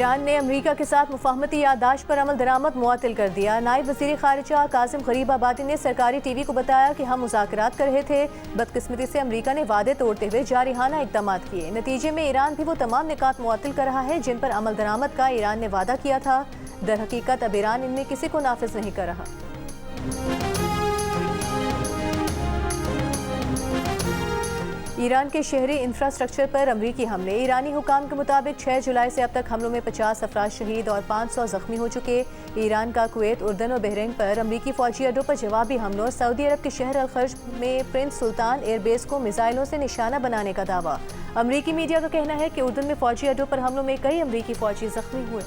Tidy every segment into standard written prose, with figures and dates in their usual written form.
Iran ने America के साथ मुफाहमती याददाश्त पर अमल दरामद मुअत्तल कर दिया। नायब वज़ीर ख़ारिजा कासिम गरीबाबादी ने सरकारी टीवी को बताया कि हम मुज़ाकरात कर रहे थे। बदकिस्मती से अमेरिका ने वादे तोड़ते हुए जारिहाना इक़दाम किए। नतीजे में ईरान भी वो तमाम निकात मुअत्तल कर रहा है जिन पर अमल दरामद का ईरान ने वादा किया था। दर हकीकत अब ईरान इनमें किसी को नाफिज नहीं कर रहा। ईरान के शहरी इंफ्रास्ट्रक्चर पर अमरीकी हमले। ईरानी हुकाम के मुताबिक 6 जुलाई से अब तक हमलों में 50 अफराद शहीद और 500 जख्मी हो चुके। ईरान का कुवैत, उर्दन और बहरीन पर अमरीकी फौजी अड्डों पर जवाबी हमलों और सऊदी अरब के शहर अल-खर्ज में प्रिंस सुल्तान एयरबेस को मिसाइलों से निशाना बनाने का दावा। अमरीकी मीडिया का कहना है कि उर्दन में फौजी अड्डों पर हमलों में कई अमरीकी फौजी जख्मी हुए।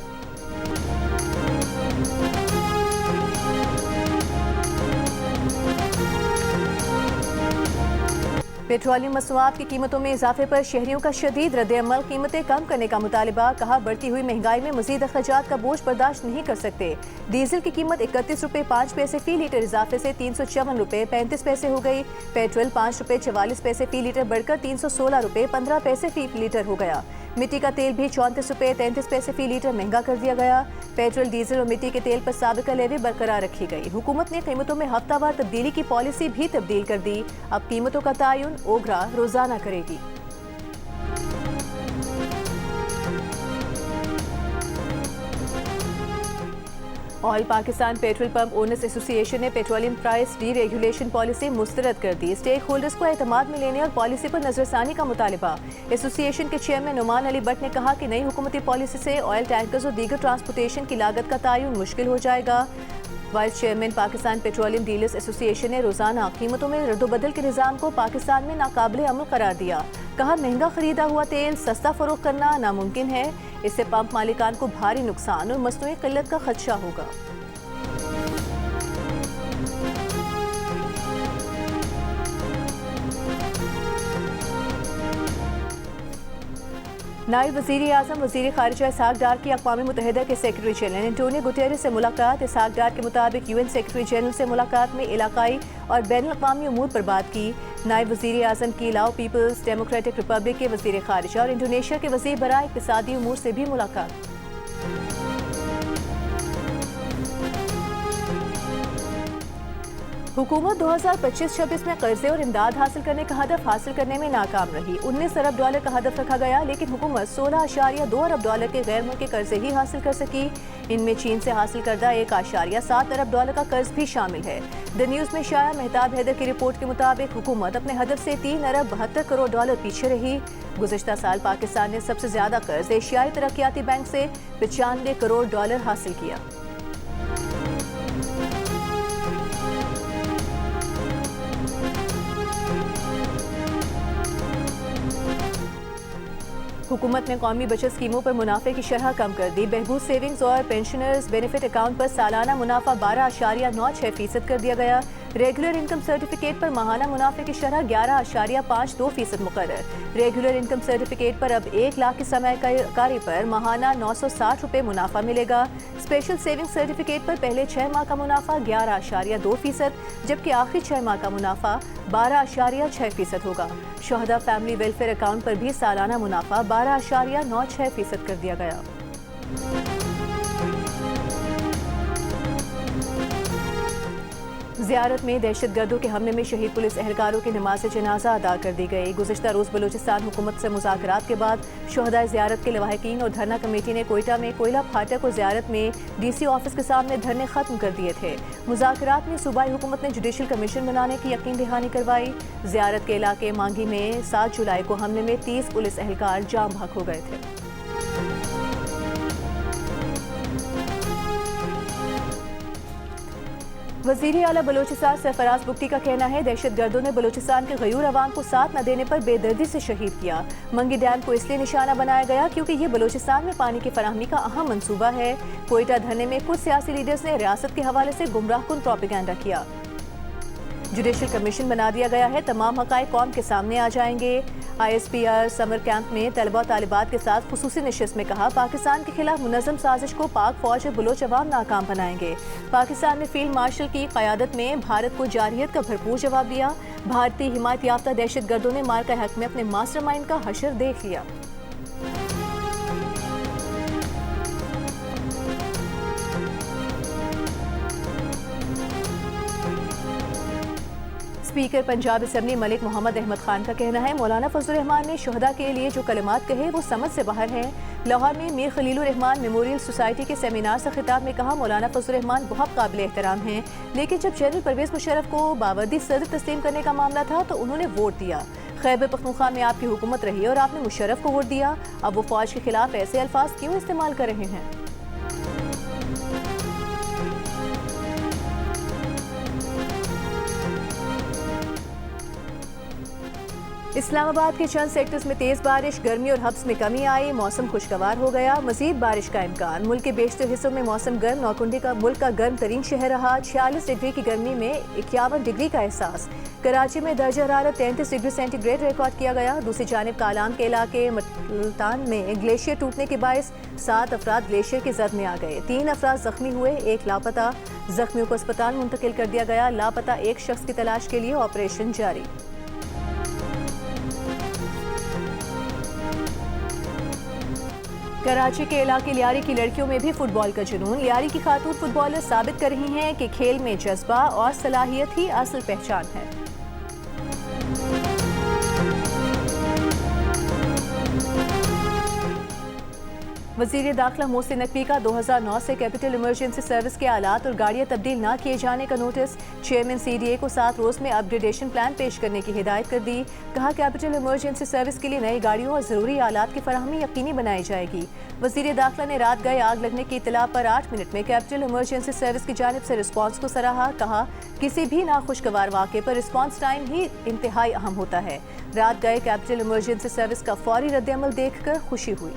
पेट्रोलियम मसनूआत की कीमतों में इजाफे पर शहरियों का शदीद रद्द-ए-अमल। कीमतें कम करने का मुतालिबा। कहा, बढ़ती हुई महंगाई में मजीद अखराजात का बोझ बर्दाश्त नहीं कर सकते। डीजल की कीमत 31 रुपये 5 पैसे फी लीटर इजाफे से 354 रुपये 35 पैसे हो गई। पेट्रोल 5 रुपये 44 पैसे फी लीटर बढ़कर 316 रुपये 15 पैसे फी लीटर हो गया। मिट्टी का तेल भी 34 रुपये 33 पैसे फी लीटर महंगा कर दिया गया। पेट्रोल, डीजल और मिट्टी के तेल पर साबिका लेवी बरकरार रखी गई। हुकूमत ने कीमतों में हफ्तावार तब्दीली की पॉलिसी भी तब्दील कर दी। अब कीमतों का तयन ओगरा रोजाना करेगी। Oil Pakistan petrol pump owners association ने petroleum price deregulation policy मुस्तरद कर दी। स्टेक होल्डर्स को एतमाद में लेने और पॉलिसी पर नजरसानी का मुतालिबा। एसोसिएशन के चेयरमैन नुमान अली भट्ट ने कहा कि नई हुकूमती पॉलिसी से ऑयल टैंकर्स और दीगर ट्रांसपोर्टेशन की लागत का तयन मुश्किल हो जाएगा। Vice chairman Pakistan petroleum dealers association ने रोजाना कीमतों में रद्दोबदल के निज़ाम को पाकिस्तान में नाकाबिले अमल करार दिया। कहा, महंगा खरीदा हुआ तेल सस्ता फरोख्त करना नामुमकिन है। इससे पंप मालिकान को भारी नुकसान और मसनूई किल्लत का खदशा होगा। नायब वज़ीर आज़म वज़ीर ख़ारिजा इसहाक डार की अक़वाम मुत्तहिदा के सेक्रेटरी जनरल एंटोनियो गुटेरेस से मुलाकात। इसहाक डार के मुताबिक यूएन सेक्रेटरी जनरल से मुलाकात में इलाकाई और बैनुल अक़वामी उमूर पर बात की। नायब वज़ीर आज़म की लाओ पीपल्स डेमोक्रेटिक रिपब्लिक के वज़ीर ख़ारिजा और इंडोनेशिया के वज़ीर बराए इक़्तिसादी उमूर से भी मुलाकात। हुकूमत 2025-26 में कर्जे और इमदाद हासिल करने का हदफ हासिल करने में नाकाम रही। 19 अरब डॉलर का हदफ रखा गया, लेकिन हुकूमत 16.2 अरब डॉलर के गैर मुल्की कर्जे ही हासिल कर सकी। इनमें चीन से हासिल करदा 1.7 अरब डॉलर का कर्ज भी शामिल है। द न्यूज़ में शाया मेहताब हैदर की रिपोर्ट के मुताबिक हुकूमत अपने हदफ से 3 अरब 72 करोड़ डॉलर पीछे रही। गुज़िश्ता साल पाकिस्तान ने सबसे ज्यादा कर्ज एशियाई तरक्याती बैंक से 95 करोड़ डॉलर हासिल किया। हुकूमत ने कौमी बचत स्कीमों पर मुनाफे की शरह कम कर दी। बहबूद सेविंग्स और पेंशनर्स बेनिफिट अकाउंट पर सालाना मुनाफा 12.96% कर दिया गया। रेगुलर इनकम सर्टिफिकेट पर माहाना मुनाफे की शरह 11.52% मुकर्रर। रेगुलर इनकम सर्टिफिकेट पर अब 1 लाख की सरमायाकारी पर माहाना 960 रुपये मुनाफा मिलेगा। स्पेशल सेविंग सर्टिफिकेट पर पहले 6 माह का मुनाफा 11.2%, जबकि आखिरी 6 माह का मुनाफा 12.6% होगा। शोहदा फैमिली वेलफेयर अकाउंट पर भी सालाना मुनाफा 12.96% कर दिया गया। ज़ियारत में दहशतगर्दों के हमले में शहीद पुलिस एहलकारों की नमाज जनाजा अदा कर दी गई। गुज़िश्ता रोज़ बलूचिस्तान हुकूमत से मुज़ाकरात के बाद शुहदा ज़ियारत के लवाहिकीन और धरना कमेटी ने कोयटा में कोयला फाटक और ज़ियारत में DC ऑफिस के सामने धरने खत्म कर दिए थे। मुज़ाकरात में सूबाई हुकूमत ने जुडिशल कमीशन बनाने की यकीन दहानी करवाई। ज़ियारत के इलाके मांगी में 7 जुलाई को हमले में 30 पुलिस एहलकार जाम भाग हो गए थे। वज़ीर आला बलोचिस्तान सरफराज बुगटी का कहना है, दहशतगर्दों ने बलोचिस्तान के गयूर अवाम को साथ न देने पर बेदर्दी से शहीद किया। मंगी डैम को इसलिए निशाना बनाया गया क्योंकि ये बलोचिस्तान में पानी की फराहमी का अहम मंसूबा है। कोयटा धरने में कुछ सियासी लीडर्स ने रियासत के हवाले से गुमराहकुन प्रोपेगेंडा किया। जुडिशल कमीशन बना दिया गया है, तमाम हक़ाइक़ कौम के सामने आ जाएंगे। ISPR समर कैंप में तलबा तालिबात के साथ खुसूसी नशिस्त में कहा, पाकिस्तान के खिलाफ मुनज़्ज़म साजिश को पाक फौज और बलोच अवाम नाकाम बनाएंगे। पाकिस्तान ने फील्ड मार्शल की क़यादत में भारत को जारहियत का भरपूर जवाब दिया। भारतीय हिमायत याफ्ता दहशतगर्दों ने मार्का हक में अपने मास्टरमाइंड का हशर देख लिया। स्पीकर पंजाब असम्बली मलिक मोहम्मद अहमद खान का कहना है मौलाना फजलुर रहमान ने शहदा के लिए जो कलमात कहे वो समझ से बाहर हैं। लाहौर में मीर खलीलुर रहमान मेमोरियल सोसाइटी के सेमिनार से खिताब में कहा मौलाना फजलुर रहमान बहुत काबिल एहतराम हैं, लेकिन जब जनरल परवेज मुशर्रफ को बावरदी सदर तस्लीम करने का मामला था तो उन्होंने वोट दिया। खैबर पख्तूनख्वा में आपकी हुकूमत रही और आपने मुशर्रफ को वोट दिया, अब वो फौज के खिलाफ ऐसे अल्फाज क्यों इस्तेमाल कर रहे हैं? इस्लामाबाद के चंद सेक्टर्स में तेज बारिश, गर्मी और हब्स में कमी आई, मौसम खुशगवार हो गया, मजीद बारिश का इम्कान। मुल्क के बेशतर हिस्सों में मौसम गर्म, नौकुंडी का मुल्क का गर्म तरीन शहर रहा। 46 डिग्री की गर्मी में 51 डिग्री का एहसास। कराची में दर्जा हरारत 33 डिग्री सेंटीग्रेड रिकॉर्ड किया गया। दूसरी जानिब कालाम के इलाके मुल्तान में ग्लेशियर टूटने के बायस 7 अफराद ग्लेशियर की जद में आ गए। 3 अफराद जख्मी हुए, 1 लापता। जख्मियों को अस्पताल मुंतकिल कर दिया गया। लापता एक शख्स की तलाश के लिए ऑपरेशन जारी। कराची के इलाके लियारी की लड़कियों में भी फुटबॉल का जुनून। लियारी की खातून फुटबॉलर साबित कर रही हैं कि खेल में जज्बा और सलाहियत ही असल पहचान है। वज़ीर दाखिला मोहसिन नकवी का 2009 से कैपिटल इमरजेंसी सर्विस के आलात और गाड़ियां तब्दील न किए जाने का नोटिस। चेयरमैन CDA को 7 रोज में अपग्रेडेशन प्लान पेश करने की हिदायत कर दी। कहा कैपिटल इमरजेंसी सर्विस के लिए नई गाड़ियों और ज़रूरी आलात की फराहमी यकीनी बनाई जाएगी। वज़ीर दाखिला ने रात गए आग लगने की इतला पर 8 मिनट में कैपिटल इमरजेंसी सर्विस की जानिब से रिस्पॉन्स को सराहा। कहा किसी भी नाखुशगवार वाक़े पर रिस्पॉन्स टाइम ही इंतहाई अहम होता है। रात गए कैपिटल इमरजेंसी सर्विस का फौरी रद्द-ए-अमल देखकर खुशी हुई।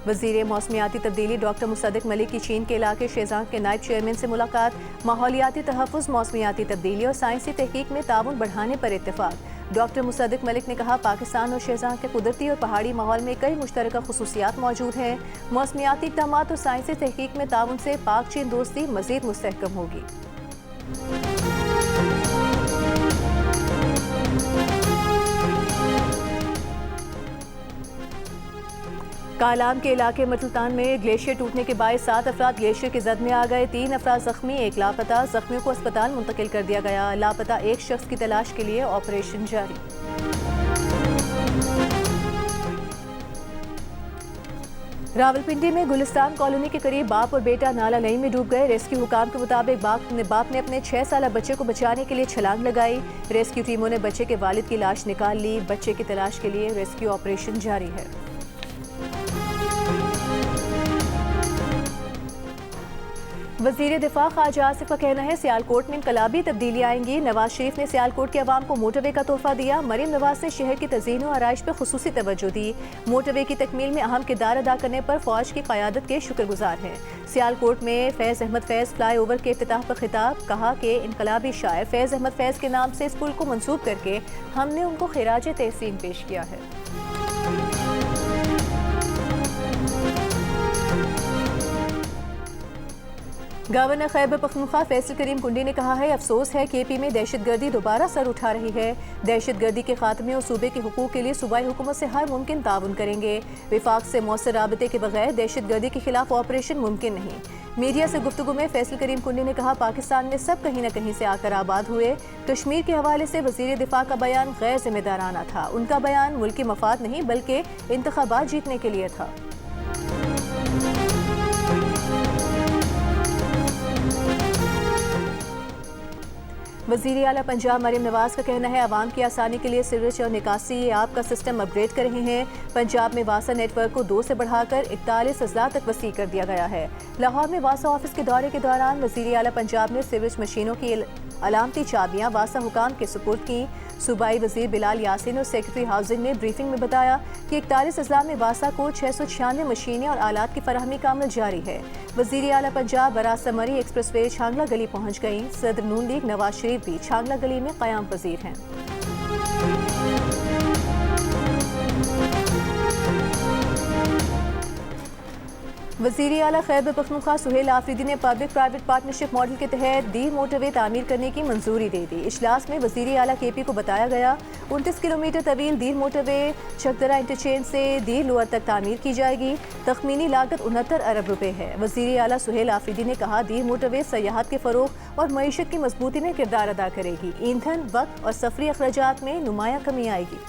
वज़ीर मौसमियाती तब्दीली डॉक्टर मुसद्दिक मलिक की चीन के इलाके शेजांग के नायब चेयरमैन से मुलाकात। माहौलियाती तहफ़्फ़ुज़, मौसमियाती तब्दीली और साइंसी तहकीक में ताउन बढ़ाने पर इत्तेफाक। डॉक्टर मुसद्दिक मलिक ने कहा पाकिस्तान और शेजांग के कुदरती और पहाड़ी माहौल में कई मुश्तरका खुसूसियात मौजूद हैं। मौसमियाती इक़दामात और साइंसी तहकीक में ताउन से पाक चीन दोस्ती मज़ीद मुस्तहकम होगी। कालाम के इलाके मुल्तान में ग्लेशियर टूटने के बायस 7 अफराद ग्लेशियर की जद में आ गए। 3 अफराद जख्मी, 1 लापता। जख्मियों को अस्पताल मुंतकिल कर दिया गया। लापता एक शख्स की तलाश के लिए ऑपरेशन जारी। रावलपिंडी में गुलिस्तान कॉलोनी के करीब बाप और बेटा नाला नई में डूब गए। रेस्क्यू हुकाम के मुताबिक बाप ने अपने 6 साला बच्चे को बचाने के लिए छलांग लगाई। रेस्क्यू टीमों ने बच्चे के वालिद की लाश निकाल ली। बच्चे की तलाश के लिए रेस्क्यू ऑपरेशन जारी है। वज़ीर दिफा ख्वाजा आसिफ का कहना है सियालकोट में इनकलाबी तब्दीली आएंगी। नवाज शरीफ ने सियालकोट के अवाम को मोटरवे का तोहफा दिया। मरीम नवाज ने शहर की तज़ीन और आराइश पर खुसूसी तवज्जो दी। मोटरवे की तकमील में अहम किरदार अदा करने पर फौज की क़यादत के शुक्रगुजार हैं। सियालकोट में फैज़ अहमद फैज़ फ्लाई ओवर के इफ्तिताह पर खिताब। कहा कि इनकलाबी शायर फैज़ अहमद फैज़ के नाम से इस पुल को मंसूब करके हमने उनको खिराज तहसीन पेश किया है। गवर्नर खैबर पख्तूनख्वा फैसल करीम कुंडी ने कहा है अफसोस है KP में दहशतगर्दी दोबारा सर उठा रही है। दहशतगर्दी के खात्मे और सूबे के हुकूक के लिए सूबाई हुकूमत से हर मुमकिन ताउन करेंगे। विफाक से मौसर राबते के बगैर दहशतगर्दी के खिलाफ ऑपरेशन मुमकिन नहीं। मीडिया से गुफ्तगू में फैसल करीम कुंडी ने कहा पाकिस्तान में सब कहीं न कहीं से आकर आबाद हुए। कश्मीर के हवाले से वज़ीर दिफा का बयान गैर जिम्मेदाराना था। उनका बयान मुल्की मफाद नहीं बल्कि इंतखाबात जीतने के लिए था। वज़ीर आला पंजाब मरीम नवाज का कहना है आवाम की आसानी के लिए सीवरेज और निकासी आब का सिस्टम अपग्रेड कर रहे हैं। पंजाब में वासा नेटवर्क को 2 से बढ़ाकर 41,000 तक वसी कर दिया गया है। लाहौर में वासा ऑफिस के दौरे के दौरान वज़ीर आला पंजाब ने सीवरेज मशीनों की अलामती चाबियां वासा हुकाम के सुपुर्द की। सूबाई वज़ीर बिलाल यासीन और सेक्रेटरी हाउसिंग ने ब्रीफिंग में बताया कि 41,000 में वासा को 696 मशीनें और आलात की फराहमी का अमल जारी है। वज़ीर आला पंजाब बरासमरी एक्सप्रेस वे छांगला गली पहुँच गई। सदर नून लीग नवाज शरीफ भी छांगला गली में क़याम पज़ीर हैं। वज़ीर आला खैबर पख्तूनख्वा सुहेल आफरीदी ने पब्लिक प्राइवेट पार्टनरशिप मॉडल के तहत दीर मोटरवे तामीर करने की मंजूरी दे दी। इजलास में वज़ीर आला KP को बताया गया 29 किलोमीटर तवील दीर मोटरवे चकदरा इंटरचेंज से दीर लोअर तक तामीर की जाएगी। तखमीनी लागत 69 अरब रुपए है। वज़ीर आला सुहेल आफरीदी ने कहा दीर मोटरवे सयाहत के फ़रोग़ और मईशत की मजबूती में किरदार अदा करेगी। ईंधन, वक्त और सफरी अखराजात में नुमाया कमी आएगी।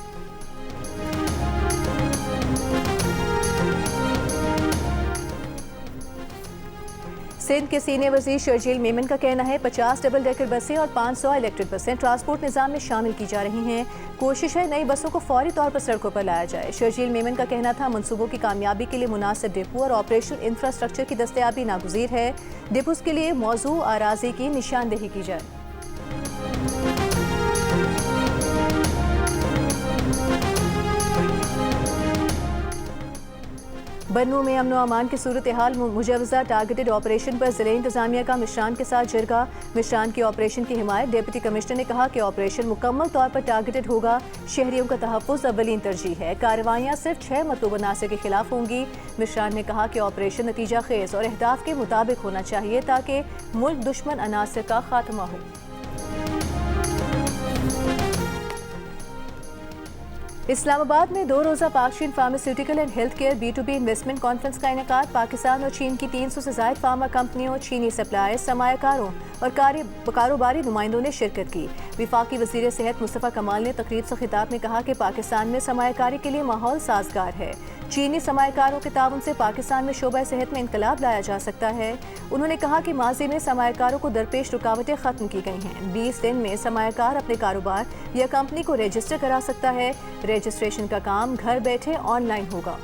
सिंध के सीनियर वज़ीर शर्जील मेमन का कहना है 50 डबल डेकर बसें और 500 इलेक्ट्रिक बसें ट्रांसपोर्ट निज़ाम में शामिल की जा रही हैं। कोशिश है नई बसों को फौरी तौर पर सड़कों पर लाया जाए। शर्जील मेमन का कहना था मंसूबों की कामयाबी के लिए मुनासिब डिपो और ऑपरेशनल इंफ्रास्ट्रक्चर की दस्तयाबी नागुज़ीर है। डिपोज़ के लिए मौजू आराजी की निशानदेही की जाए। बन्नू में अमन अमान की सूरत हाल मुजवज़ा टारगेटेड ऑपरेशन पर ज़िले इंतज़ामिया का मिश्रान के साथ जिरगा। मिश्रान की ऑपरेशन की हिमायत डिप्टी कमिश्नर ने कहा कि ऑपरेशन मुकम्मल तौर पर टारगेटेड होगा। शहरियों का तहफ़्फ़ुज़ अव्वलीन तरजीह है। कार्रवाइयाँ सिर्फ 6 मतलूब अनासर के खिलाफ होंगी। मिश्रान ने कहा कि ऑपरेशन नतीजा खेज़ और अहदाफ के मुताबिक होना चाहिए ताकि मुल्क दुश्मन अनासर का खात्मा हो। इस्लामाबाद में 2 रोज़ा पाक चीन pharmaceutical and health care B2B investment conference का इनेकाद। पाकिस्तान और चीन की 300 से ज़ायद फार्मा कंपनियों, चीनी सप्लायर्स, सरमायाकारों और कारोबारी नुमाइंदों ने शिरकत की। वफाकी वज़ीर सेहत मुस्तफ़ा कमाल ने तकरीब से खिताब में कहा कि पाकिस्तान में सरमायाकारी के लिए माहौल साजगार है। चीनी सरमायाकारों के ताउन से पाकिस्तान में शोबा सेहत में इनकलाब लाया जा सकता है। उन्होंने कहा कि माजी में सरमायाकारों को दरपेश रुकावटें ख़त्म की गई हैं। 20 दिन में सरमायाकार अपने कारोबार या कंपनी को रजिस्टर करा सकता है। रजिस्ट्रेशन का काम घर बैठे ऑनलाइन होगा।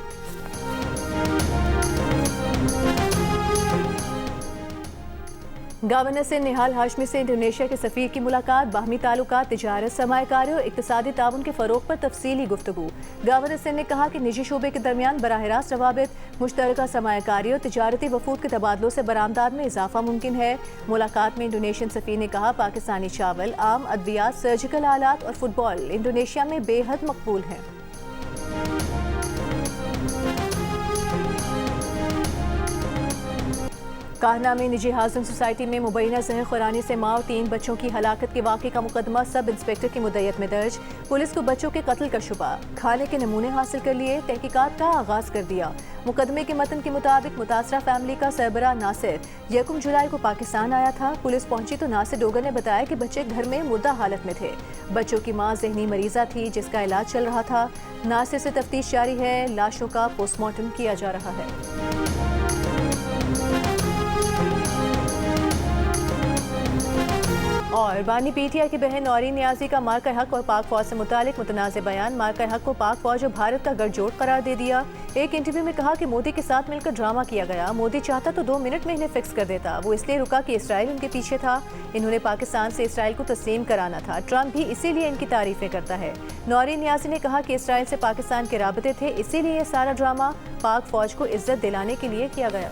गवर्नर से निहाल हाशमी से इंडोनेशिया के सफ़ीर की मुलाकात। बाहमी ताल्लुकात, तिजारत, सरमायाकारी और इक़्तिसादी ताउन के फ़रोग़ पर तफसीली गुफ्तगू। गवर्नर से ने कहा कि निजी शोबे के दरमियान बराह रास्त रवाबित, मुश्तरका सरमायाकारी और तिजारती वफूद के तबादलों से बरामदात में इजाफा मुमकिन है। मुलाकात में इंडोनेशियन सफ़ीर ने कहा पाकिस्तानी चावल, आम अद्वियात, सर्जिकल आलात और फुटबॉल इंडोनेशिया में बेहद मकबूल हैं। काहना में निजी हाउसिंग सोसाइटी में मुबैना जहर खुरानी से माँ और 3 बच्चों की हलाकत के वाक़े का मुकदमा सब इंस्पेक्टर की मुद्दत में दर्ज। पुलिस को बच्चों के कत्ल का शुबा। खाने के नमूने हासिल कर लिए, तहकीकात का आगाज़ कर दिया। मुकदमे के मतन के मुताबिक मुतासरा फैमिली का सरबरा नासिर 1 जुलाई को पाकिस्तान आया था। पुलिस पहुंची तो नासिर डोगर ने बताया कि बच्चे घर में मुर्दा हालत में थे। बच्चों की माँ ज़हनी मरीज़ा थी जिसका इलाज चल रहा था। नासिर से तफ्तीश जारी है। लाशों का पोस्टमार्टम किया जा रहा है। और बानी PTI की बहन नौरीन नियाजी का मार्का हक और पाक फौज से मुतालिक मुतनाज़ बयान। मार्का हक को पाक फौज और भारत का गठजोड़ करार दे दिया। एक इंटरव्यू में कहा कि मोदी के साथ मिलकर ड्रामा किया गया। मोदी चाहता तो 2 मिनट में इन्हें फिक्स कर देता। वो इसलिए रुका कि इसराइल उनके पीछे था। इन्होंने पाकिस्तान से इसराइल को तस्लीम कराना था। ट्रंप भी इसीलिए इनकी तारीफें करता है। नौरीन नियाजी ने कहा कि इसराइल से पाकिस्तान के राबते थे, इसीलिए ये सारा ड्रामा पाक फौज को इज्जत दिलाने के लिए किया गया।